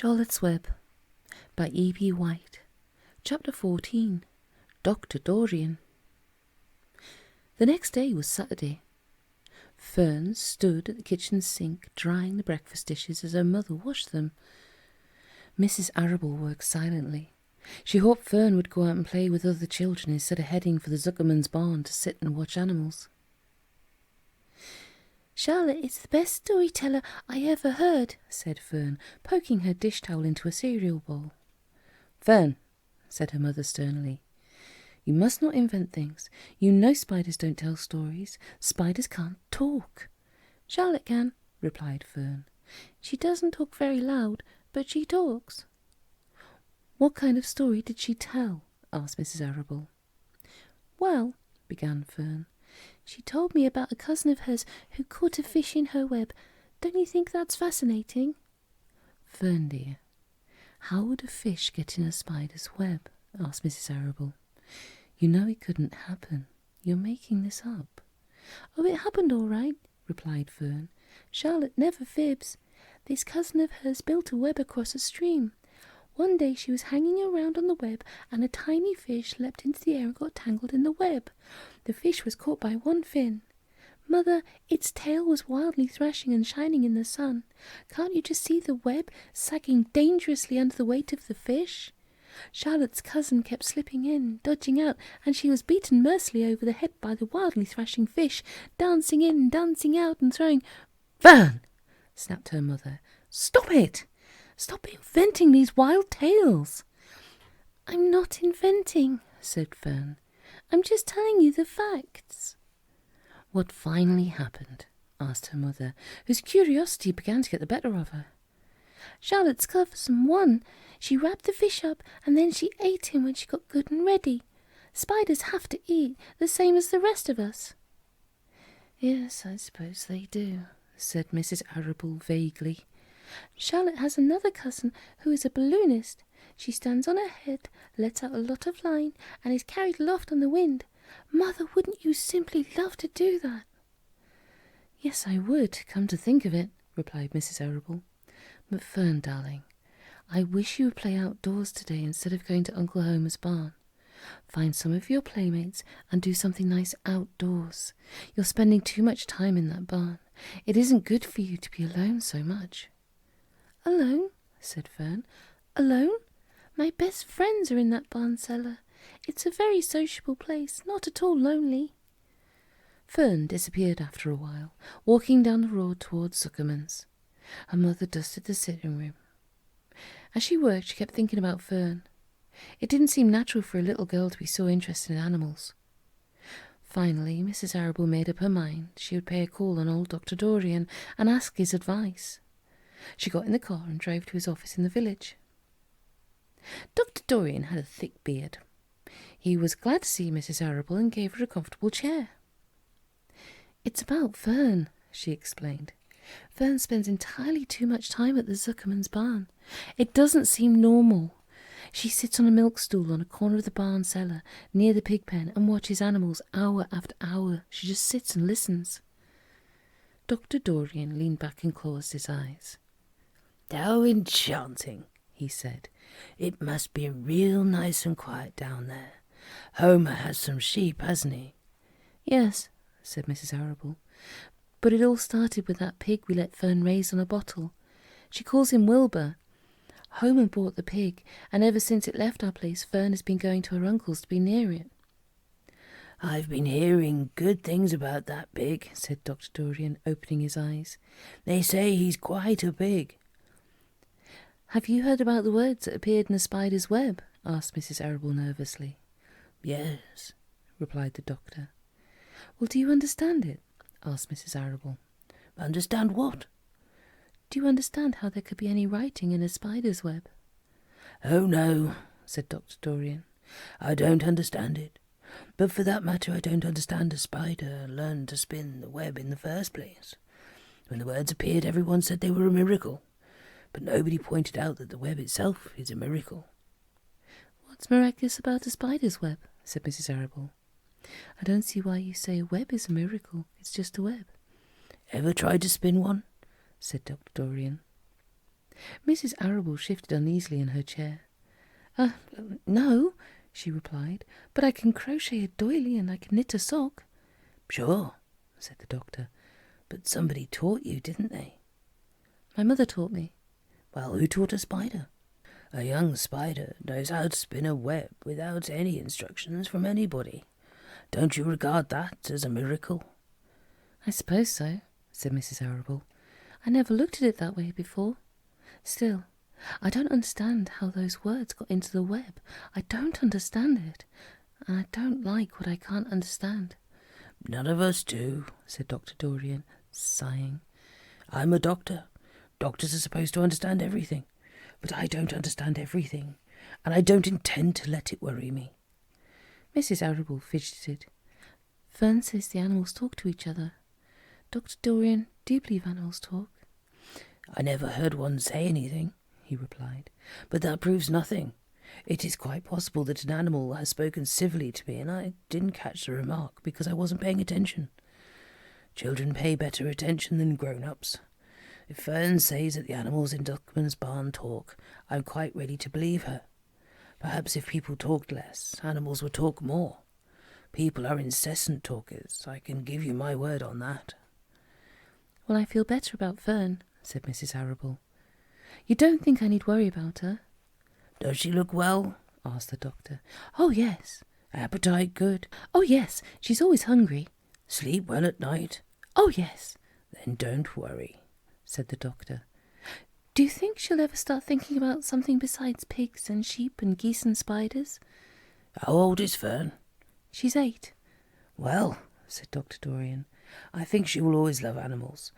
Charlotte's Web by E.B. White. Chapter 14. Dr. Dorian. The next day was Saturday. Fern stood at the kitchen sink drying the breakfast dishes as her mother washed them. Mrs. Arable worked silently. She hoped Fern would go out and play with other children instead of heading for the Zuckerman's barn to sit and watch animals. "Charlotte is the best storyteller I ever heard," said Fern, poking her dish towel into a cereal bowl. "Fern," said her mother sternly, "you must not invent things. You know spiders don't tell stories. Spiders can't talk." "Charlotte can," replied Fern. "She doesn't talk very loud, but she talks." "What kind of story did she tell?" asked Mrs. Arable. "Well," began Fern, "she told me about a cousin of hers who caught a fish in her web. Don't you think that's fascinating?" "Fern, dear, how would a fish get in a spider's web?" asked Mrs. Arable. "You know it couldn't happen. You're making this up." "Oh, it happened all right," replied Fern. "Charlotte never fibs. This cousin of hers built a web across a stream. One day she was hanging around on the web, and a tiny fish leapt into the air and got tangled in the web. The fish was caught by one fin. Mother, its tail was wildly thrashing and shining in the sun. Can't you just see the web sagging dangerously under the weight of the fish? Charlotte's cousin kept slipping in, dodging out, and she was beaten mercilessly over the head by the wildly thrashing fish, dancing in, dancing out, and throwing—" "Fern!" snapped her mother. "Stop it! Stop inventing these wild tales." "I'm not inventing," said Fern. "I'm just telling you the facts." "What finally happened?" asked her mother, whose curiosity began to get the better of her. "Charlotte's cousin won. She wrapped the fish up, and then she ate him when she got good and ready. Spiders have to eat, the same as the rest of us." "Yes, I suppose they do," said Mrs. Arable vaguely. "Charlotte has another cousin who is a balloonist. She stands on her head, lets out a lot of line, and is carried aloft on the wind. Mother, wouldn't you simply love to do that?" "Yes, I would, come to think of it," replied Mrs. Arable. "But Fern, darling, I wish you would play outdoors today instead of going to Uncle Homer's barn. Find some of your playmates and do something nice outdoors. You're spending too much time in that barn. It isn't good for you to be alone so much." "Alone?" said Fern. "Alone? My best friends are in that barn cellar. It's a very sociable place, not at all lonely." Fern disappeared after a while, walking down the road towards Zuckerman's. Her mother dusted the sitting room. As she worked, she kept thinking about Fern. It didn't seem natural for a little girl to be so interested in animals. Finally, Mrs. Arable made up her mind she would pay a call on old Dr. Dorian and ask his advice. She got in the car and drove to his office in the village. Dr. Dorian had a thick beard. He was glad to see Mrs. Arable and gave her a comfortable chair. "It's about Fern," she explained. "Fern spends entirely too much time at the Zuckerman's barn. It doesn't seem normal. She sits on a milk stool on a corner of the barn cellar near the pig pen and watches animals hour after hour. She just sits and listens." Dr. Dorian leaned back and closed his eyes. "How enchanting," he said. "It must be real nice and quiet down there. Homer has some sheep, hasn't he?" "Yes," said Mrs. Arable. "But it all started with that pig we let Fern raise on a bottle. She calls him Wilbur. Homer bought the pig, and ever since it left our place, Fern has been going to her uncle's to be near it." "I've been hearing good things about that pig," said Dr. Dorian, opening his eyes. "They say he's quite a pig." "Have you heard about the words that appeared in the spider's web?" asked Mrs. Arable nervously. "Yes," replied the doctor. "Well, do you understand it?" asked Mrs. Arable. "Understand what?" "Do you understand how there could be any writing in a spider's web?" "Oh, no," said Dr. Dorian. "I don't understand it. But for that matter, I don't understand a spider learned to spin the web in the first place. When the words appeared, everyone said they were a miracle. But nobody pointed out that the web itself is a miracle." "What's miraculous about a spider's web?" said Mrs. Arable. "I don't see why you say a web is a miracle. It's just a web." "Ever tried to spin one?" said Dr. Dorian. Mrs. Arable shifted uneasily in her chair. No, she replied, but I can crochet a doily and I can knit a sock. Sure, said the doctor, but somebody taught you, didn't they? My mother taught me. Well, who taught a spider? A young spider knows how to spin a web without any instructions from anybody. Don't you regard that as a miracle? I suppose so, said Mrs. Arable. I never looked at it that way before. Still, I don't understand how those words got into the web. I don't understand it, and I don't like what I can't understand. None of us do, said Dr. Dorian, sighing. I'm a doctor. Doctors are supposed to understand everything, but I don't understand everything, and I don't intend to let it worry me. Mrs. Arable fidgeted. Fern says the animals talk to each other. Dr. Dorian, do you believe animals talk? I never heard one say anything, he replied, but that proves nothing. It is quite possible that an animal has spoken civilly to me, and I didn't catch the remark because I wasn't paying attention. Children pay better attention than grown-ups. If Fern says that the animals in Duckman's barn talk, I'm quite ready to believe her. Perhaps if people talked less, animals would talk more. People are incessant talkers. I can give you my word on that. Well, I feel better about Fern, said Mrs. Arable. You don't think I need worry about her? Does she look well? Asked the doctor. Oh, yes. Appetite good? Oh, yes. She's always hungry. Sleep well at night? Oh, yes. Then don't worry, said the doctor. Do you think she'll ever start thinking about something besides pigs and sheep and geese and spiders? How old is Fern? She's 8. Well, said Dr. Dorian, I think she will always love animals,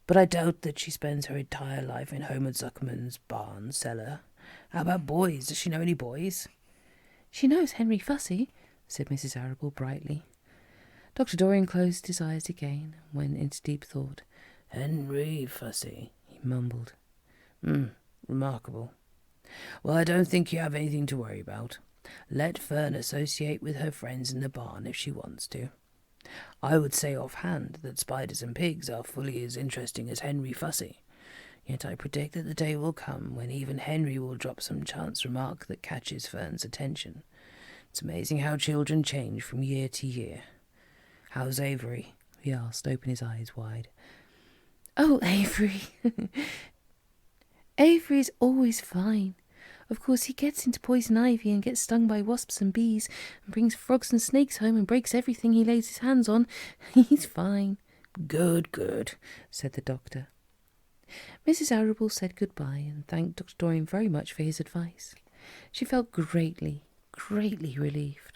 but I doubt that she spends her entire life in Homer Zuckerman's barn cellar. How about boys? Does she know any boys? She knows Henry Fussy, said Mrs. Arable brightly. Dr. Dorian closed his eyes again and went into deep thought. Henry Fussy, he mumbled. Remarkable. Well, I don't think you have anything to worry about. Let Fern associate with her friends in the barn if she wants to. I would say offhand that spiders and pigs are fully as interesting as Henry Fussy, yet I predict that the day will come when even Henry will drop some chance remark that catches Fern's attention. It's amazing how children change from year to year. How's Avery? He asked, opening his eyes wide. Oh, Avery. Avery's always fine. Of course, he gets into poison ivy and gets stung by wasps and bees and brings frogs and snakes home and breaks everything he lays his hands on. He's fine. Good, said the doctor. Mrs. Arable said goodbye and thanked Dr. Dorian very much for his advice. She felt greatly relieved.